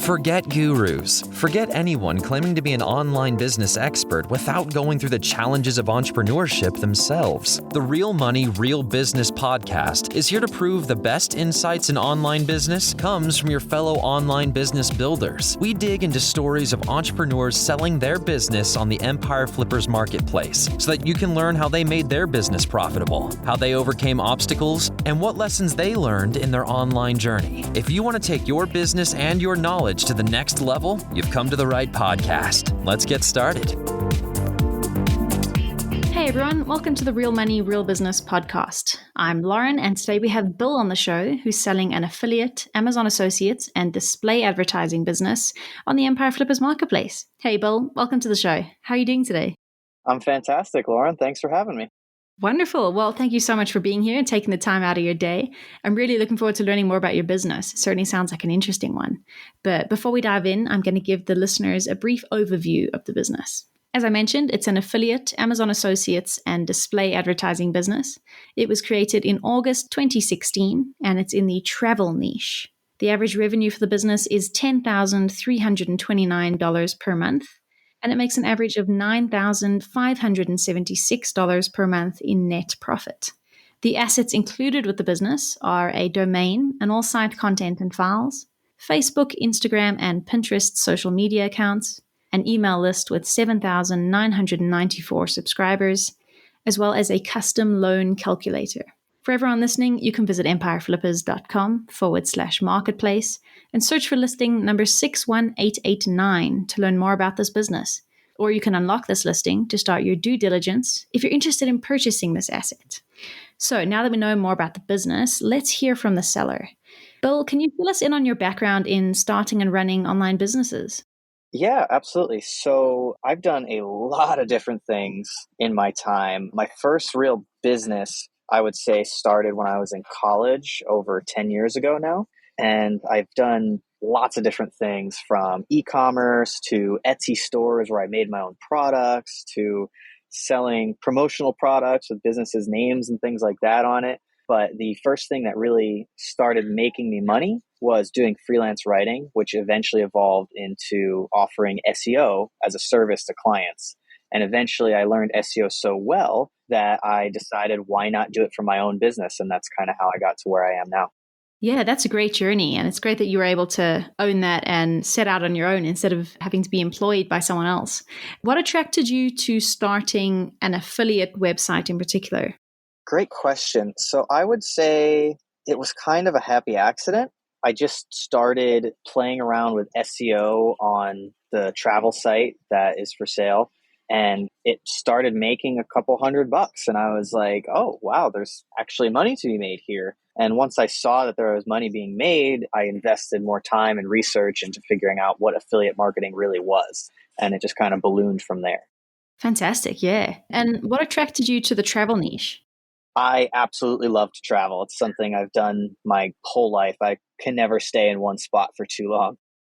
Forget gurus. Forget anyone claiming to be an online business expert without going through the challenges of entrepreneurship themselves. The Real Money, Real Business podcast is here to prove the best insights in online business comes from your fellow online business builders. We dig into stories of entrepreneurs selling their business on the Empire Flippers marketplace so that you can learn how they made their business profitable, how they overcame obstacles, and what lessons they learned in their online journey. If you want to take your business and your knowledge to the next level, you've come to the right podcast. Let's get started. Hey everyone, welcome to the Real Money, Real Business podcast. I'm Lauren, and today we have Bill on the show, who's selling an affiliate, Amazon Associates, and display advertising business on the Empire Flippers marketplace. Hey Bill, welcome to the show. How are you doing today? I'm fantastic, Lauren. Thanks for having me. Wonderful. Well, thank you so much for being here and taking the time out of your day. I'm really looking forward to learning more about your business. It certainly sounds like an interesting one. But before we dive in, I'm going to give the listeners a brief overview of the business. As I mentioned, it's an affiliate, Amazon Associates, and display advertising business. It was created in August 2016, and it's in the travel niche. The average revenue for the business is $10,329 per month, and it makes an average of $9,576 per month in net profit. The assets included with the business are a domain and all site content and files, Facebook, Instagram, and Pinterest social media accounts, an email list with 7,994 subscribers, as well as a custom loan calculator. For everyone listening, you can visit empireflippers.com/marketplace and search for listing number 61889 to learn more about this business. Or you can unlock this listing to start your due diligence if you're interested in purchasing this asset. So now that we know more about the business, let's hear from the seller. Bill, can you fill us in on your background in starting and running online businesses? Yeah, absolutely. So I've done a lot of different things in my time. My first real business, I would say, started when I was in college over 10 years ago now. And I've done lots of different things, from e-commerce to Etsy stores where I made my own products to selling promotional products with businesses' names and things like that on it. But the first thing that really started making me money was doing freelance writing, which eventually evolved into offering SEO as a service to clients. And eventually I learned SEO so well that I decided, why not do it for my own business? And that's kind of how I got to where I am now. Yeah, that's a great journey. And it's great that you were able to own that and set out on your own instead of having to be employed by someone else. What attracted you to starting an affiliate website in particular? Great question. So I would say it was kind of a happy accident. I just started playing around with SEO on the travel site that is for sale, and it started making a couple $100. And I was like, oh, wow, there's actually money to be made here. And once I saw that there was money being made, I invested more time and research into figuring out what affiliate marketing really was. And it just kind of ballooned from there. Fantastic. Yeah. And what attracted you to the travel niche? I absolutely love to travel. It's something I've done my whole life. I can never stay in one spot for too long.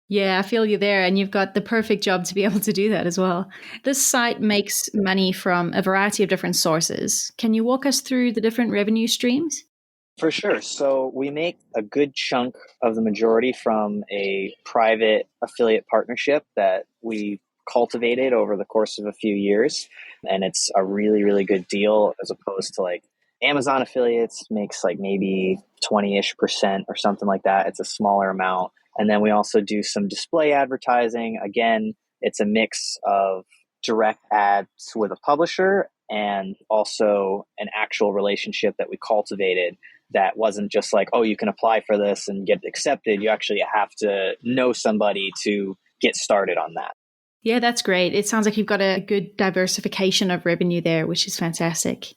Yeah, I feel you there. And you've got the perfect job to be able to do that as well. This site makes money from a variety of different sources. Can you walk us through the different revenue streams? For sure. So we make a good chunk of the majority from a private affiliate partnership that we cultivated over the course of a few years. And it's a really, really good deal, as opposed to like Amazon affiliates makes like maybe 20-ish% or something like that. It's a smaller amount. And then we also do some display advertising. Again, it's a mix of direct ads with a publisher and also an actual relationship that we cultivated that wasn't just like, oh, you can apply for this and get accepted. You actually have to know somebody to get started on that. Yeah, that's great. It sounds like you've got a good diversification of revenue there, which is fantastic.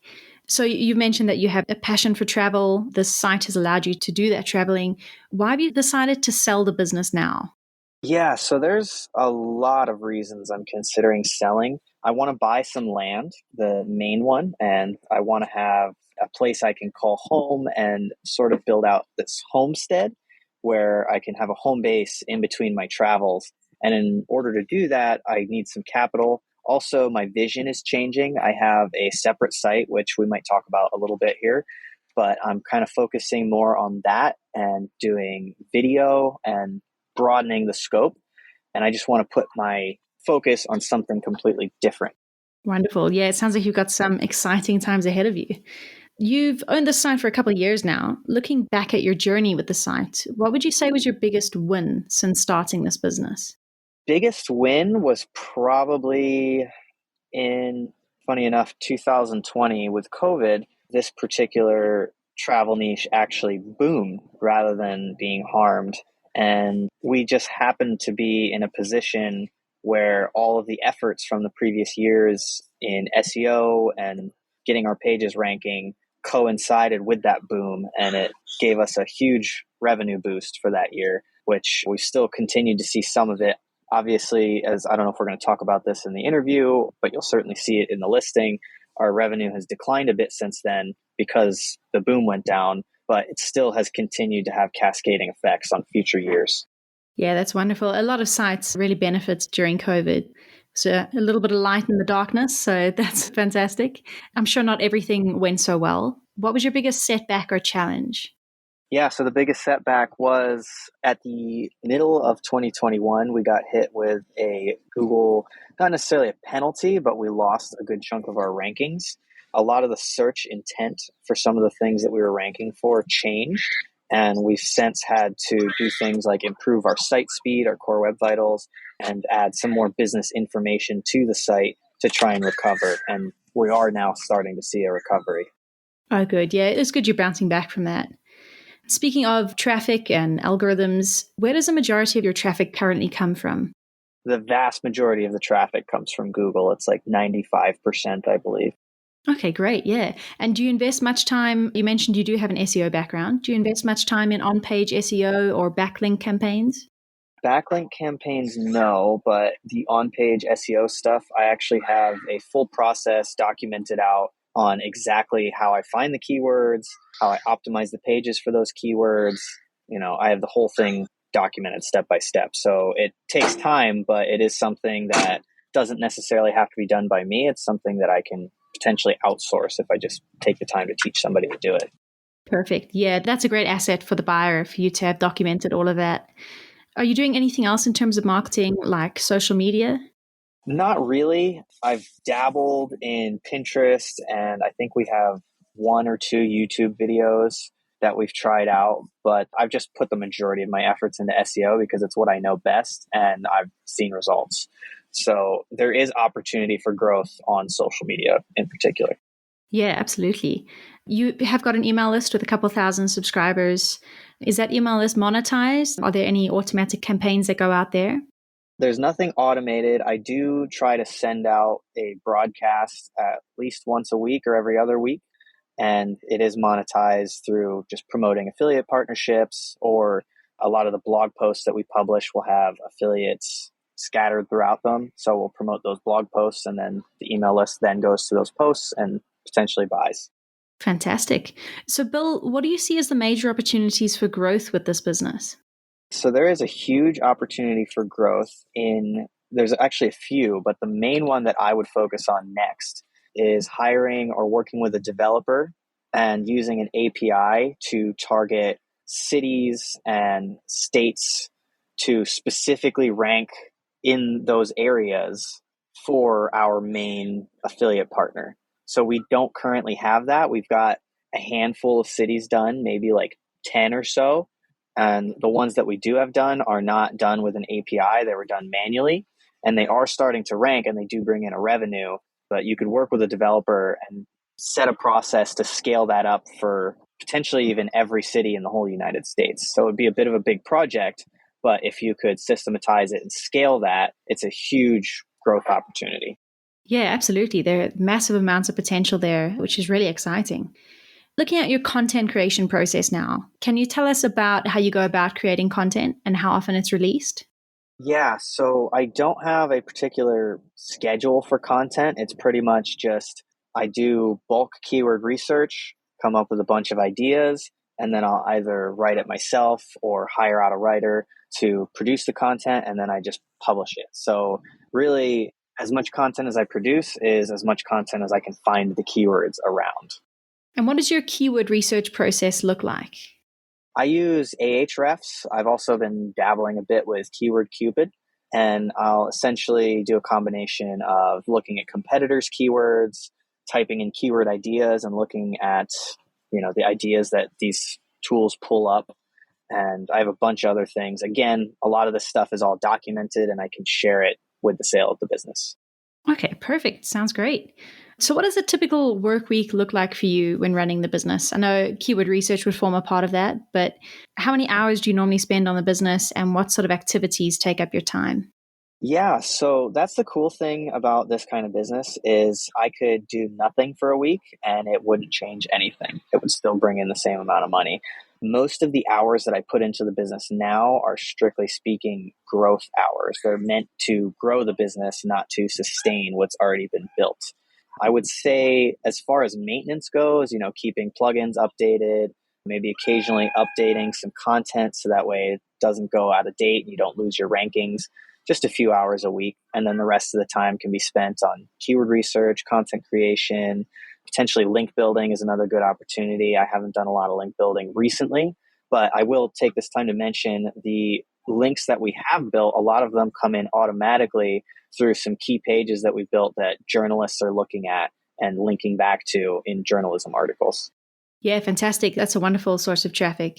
So you mentioned that you have a passion for travel. The site has allowed you to do that traveling. Why have you decided to sell the business now? Yeah, so there's a lot of reasons I'm considering selling. I want to buy some land, the main one, and I want to have a place I can call home and sort of build out this homestead where I can have a home base in between my travels. And in order to do that, I need some capital. Also, my vision is changing. I have a separate site, which we might talk about a little bit here. but I'm kind of focusing more on that and doing video and broadening the scope. And I just want to put my focus on something completely different. Wonderful. Yeah, it sounds like you've got some exciting times ahead of you. You've owned the site for a couple of years now. Looking back at your journey with the site, what would you say was your biggest win since starting this business? Biggest win was probably in, funny enough, 2020 with COVID. This particular travel niche actually boomed rather than being harmed. And we just happened to be in a position where all of the efforts from the previous years in SEO and getting our pages ranking coincided with that boom. And it gave us a huge revenue boost for that year, which we still continued to see some of it. Obviously, as I don't know if we're going to talk about this in the interview, but you'll certainly see it in the listing. Our revenue has declined a bit since then because the boom went down, but it still has continued to have cascading effects on future years. Yeah, that's wonderful. A lot of sites really benefit during COVID. So a little bit of light in the darkness. So that's fantastic. I'm sure not everything went so well. What was your biggest setback or challenge? Yeah, so the biggest setback was at the middle of 2021, we got hit with a Google, not necessarily a penalty, but we lost a good chunk of our rankings. A lot of the search intent for some of the things that we were ranking for changed. And we've since had to do things like improve our site speed, our core web vitals, and add some more business information to the site to try and recover. And we are now starting to see a recovery. Oh, good. Yeah, it's good you're bouncing back from that. Speaking of traffic and algorithms, where does the majority of your traffic currently come from? The vast majority of the traffic comes from Google. It's like 95%, I believe. Okay, great. Yeah. And do you invest much time? You mentioned you do have an SEO background. Do you invest much time in on page SEO or backlink campaigns? Backlink campaigns, no, but the on-page SEO stuff, I actually have a full process documented out on exactly how I find the keywords, how I optimize the pages for those keywords. I have the whole thing documented step by step. So it takes time, but it is something that doesn't necessarily have to be done by me. It's something that I can potentially outsource if I just take the time to teach somebody to do it. Perfect. Yeah, that's a great asset for the buyer for you to have documented all of that. Are you doing anything else in terms of marketing, like social media? Not really. I've dabbled in Pinterest, and I think we have one or two YouTube videos that we've tried out, but I've just put the majority of my efforts into SEO because it's what I know best and I've seen results. So there is opportunity for growth on social media in particular. Yeah, absolutely. You have got an email list with a couple thousand subscribers. Is that email list monetized? Are there any automatic campaigns that go out there? There's nothing automated. I do try to send out a broadcast at least once a week or every other week. And it is monetized through just promoting affiliate partnerships, or a lot of the blog posts that we publish will have affiliates scattered throughout them. So we'll promote those blog posts, and then the email list then goes to those posts and potentially buys. Fantastic. So, Bill, what do you see as the major opportunities for growth with this business? So there is a huge opportunity for growth there's actually a few, but the main one that I would focus on next is hiring or working with a developer and using an API to target cities and states to specifically rank in those areas for our main affiliate partner. So we don't currently have that. We've got a handful of cities done, maybe like 10 or so. And the ones that we do have done are not done with an API. They were done manually, and they are starting to rank, and they do bring in a revenue. But you could work with a developer and set a process to scale that up for potentially even every city in the whole United States. So it would be a bit of a big project, but if you could systematize it and scale that, it's a huge growth opportunity. Yeah, absolutely. There are massive amounts of potential there, which is really exciting. Looking at your content creation process now, can you tell us about how you go about creating content and how often it's released? Yeah, so I don't have a particular schedule for content. It's pretty much just I do bulk keyword research, come up with a bunch of ideas, and then I'll either write it myself or hire out a writer to produce the content, and then I just publish it. So really, as much content as I produce is as much content as I can find the keywords around. And what does your keyword research process look like? I use Ahrefs. I've also been dabbling a bit with Keyword Cupid, and I'll essentially do a combination of looking at competitors' keywords, typing in keyword ideas, and looking at the ideas that these tools pull up. And I have a bunch of other things. Again, a lot of this stuff is all documented, and I can share it with the sale of the business. Okay, perfect. Sounds great. So, what does a typical work week look like for you when running the business? I know keyword research would form a part of that, but how many hours do you normally spend on the business and what sort of activities take up your time? Yeah, so that's the cool thing about this kind of business is I could do nothing for a week and it wouldn't change anything. It would still bring in the same amount of money. Most of the hours that I put into the business now are strictly speaking growth hours. They're meant to grow the business, not to sustain what's already been built. I would say as far as maintenance goes, keeping plugins updated, maybe occasionally updating some content so that way it doesn't go out of date and you don't lose your rankings, just a few hours a week. And then the rest of the time can be spent on keyword research, content creation, potentially link building is another good opportunity. I haven't done a lot of link building recently, but I will take this time to mention the links that we have built. A lot of them come in automatically through some key pages that we built that journalists are looking at and linking back to in journalism articles. Yeah, fantastic. That's a wonderful source of traffic.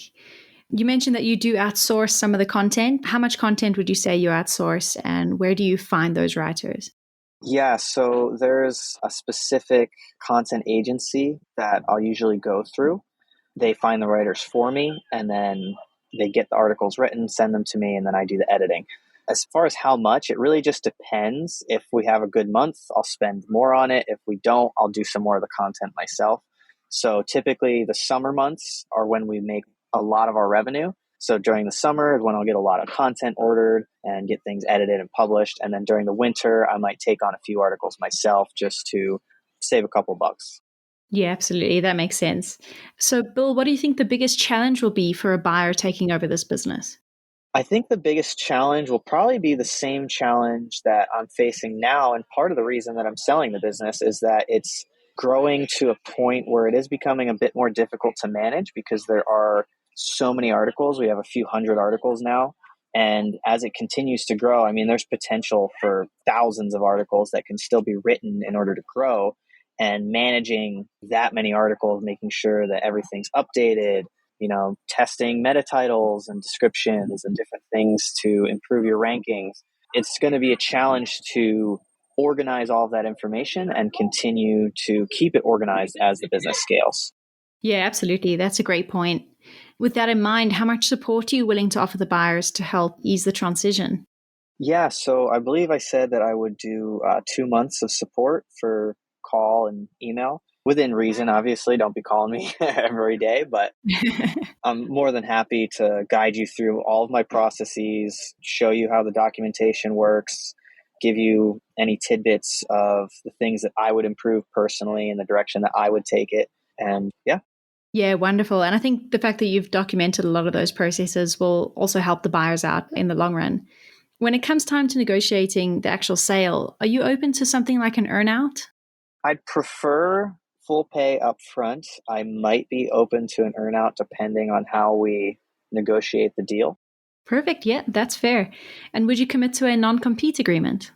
You mentioned that you do outsource some of the content. How much content would you say you outsource, and where do you find those writers? Yeah, so there's a specific content agency that I'll usually go through. They find the writers for me, and then they get the articles written, send them to me, and then I do the editing. As far as how much, it really just depends. If we have a good month, I'll spend more on it. If we don't, I'll do some more of the content myself. So typically the summer months are when we make a lot of our revenue. So during the summer is when I'll get a lot of content ordered and get things edited and published. And then during the winter, I might take on a few articles myself just to save a couple bucks. Yeah, absolutely. That makes sense. So, Bill, what do you think the biggest challenge will be for a buyer taking over this business? I think the biggest challenge will probably be the same challenge that I'm facing now. And part of the reason that I'm selling the business is that it's growing to a point where it is becoming a bit more difficult to manage because there are so many articles. We have a few hundred articles now. And as it continues to grow, I mean, there's potential for thousands of articles that can still be written in order to grow. And managing that many articles, making sure that everything's updated, testing meta titles and descriptions and different things to improve your rankings. It's going to be a challenge to organize all of that information and continue to keep it organized as the business scales. Yeah, absolutely. That's a great point. With that in mind, how much support are you willing to offer the buyers to help ease the transition? Yeah, so I believe I said that I would do 2 months of support for call and email. Within reason, obviously, don't be calling me every day, but I'm more than happy to guide you through all of my processes, show you how the documentation works, give you any tidbits of the things that I would improve personally and the direction that I would take it. And yeah. Yeah, wonderful. And I think the fact that you've documented a lot of those processes will also help the buyers out in the long run. When it comes time to negotiating the actual sale, are you open to something like an earnout? I'd prefer full pay up front. I might be open to an earnout depending on how we negotiate the deal. Perfect. Yeah, that's fair. And would you commit to a non-compete agreement?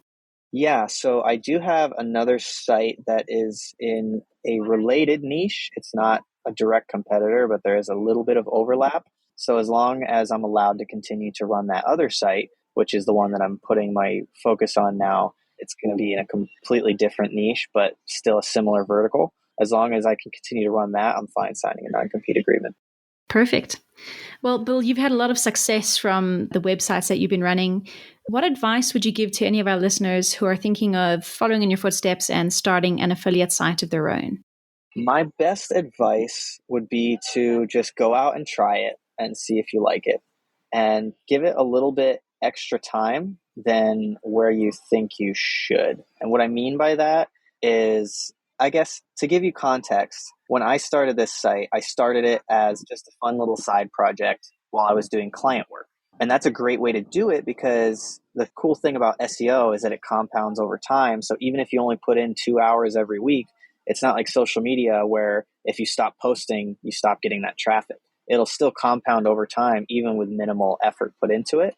Yeah, so I do have another site that is in a related niche. It's not a direct competitor, but there is a little bit of overlap. So as long as I'm allowed to continue to run that other site, which is the one that I'm putting my focus on now, it's going to be in a completely different niche, but still a similar vertical. As long as I can continue to run that, I'm fine signing a non-compete agreement. Perfect. Well, Bill, you've had a lot of success from the websites that you've been running. What advice would you give to any of our listeners who are thinking of following in your footsteps and starting an affiliate site of their own? My best advice would be to just go out and try it and see if you like it and give it a little bit extra time than where you think you should. And what I mean by that is, I guess, to give you context, when I started this site, I started it as just a fun little side project while I was doing client work. And that's a great way to do it because the cool thing about SEO is that it compounds over time. So even if you only put in 2 hours every week, It's not like social media where if you stop posting, you stop getting that traffic. It'll still compound over time, even with minimal effort put into it.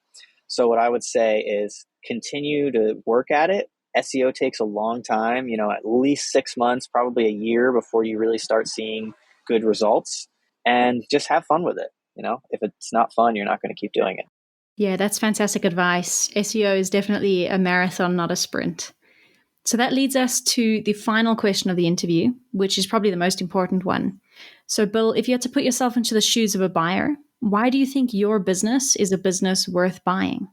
So what I would say is continue to work at it. SEO takes a long time, at least 6 months, probably a year before you really start seeing good results, and just have fun with it. If it's not fun, you're not going to keep doing it. Yeah, that's fantastic advice. SEO is definitely a marathon, not a sprint. So that leads us to the final question of the interview, which is probably the most important one. So Bill, if you had to put yourself into the shoes of a buyer, why do you think your business is a business worth buying?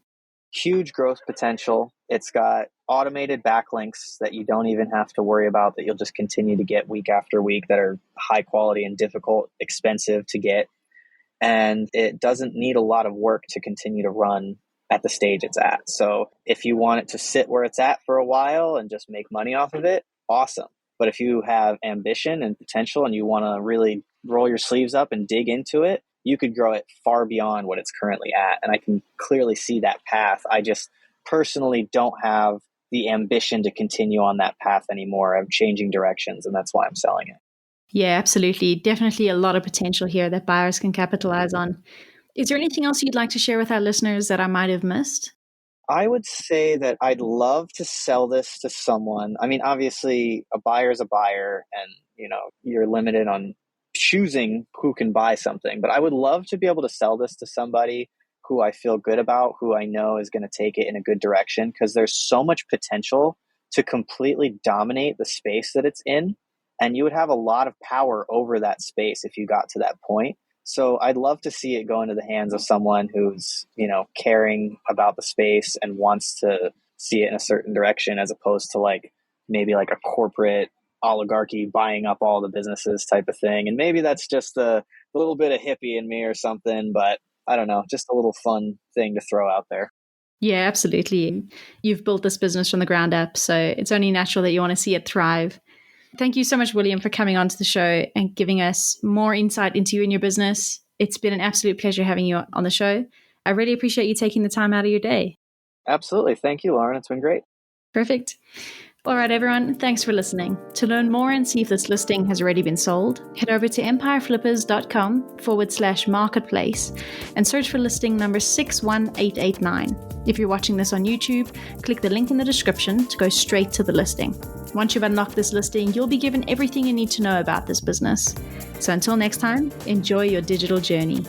Huge growth potential. It's got automated backlinks that you don't even have to worry about, that you'll just continue to get week after week, that are high quality and difficult, expensive to get. And it doesn't need a lot of work to continue to run at the stage it's at. So if you want it to sit where it's at for a while and just make money off of it, awesome. But if you have ambition and potential and you want to really roll your sleeves up and dig into it, you could grow it far beyond what it's currently at. And I can clearly see that path. I just personally don't have the ambition to continue on that path anymore. I'm changing directions, and that's why I'm selling it. Yeah, absolutely. Definitely a lot of potential here that buyers can capitalize on. Is there anything else you'd like to share with our listeners that I might have missed? I would say that I'd love to sell this to someone. I mean, obviously, a buyer is a buyer, and you're limited on choosing who can buy something. But I would love to be able to sell this to somebody who I feel good about, who I know is going to take it in a good direction, because there's so much potential to completely dominate the space that it's in. And you would have a lot of power over that space if you got to that point. So I'd love to see it go into the hands of someone who's, caring about the space and wants to see it in a certain direction, as opposed to maybe a corporate oligarchy buying up all the businesses type of thing. And maybe that's just a little bit of hippie in me or something, but I don't know, just a little fun thing to throw out there. Yeah, absolutely. You've built this business from the ground up, so it's only natural that you want to see it thrive. Thank you so much, William, for coming onto the show and giving us more insight into you and your business. It's been an absolute pleasure having you on the show. I really appreciate you taking the time out of your day. Absolutely. Thank you, Lauren. It's been great. Perfect. All right, everyone. Thanks for listening. To learn more and see if this listing has already been sold, head over to empireflippers.com/marketplace and search for listing number 61889. If you're watching this on YouTube, click the link in the description to go straight to the listing. Once you've unlocked this listing, you'll be given everything you need to know about this business. So until next time, enjoy your digital journey.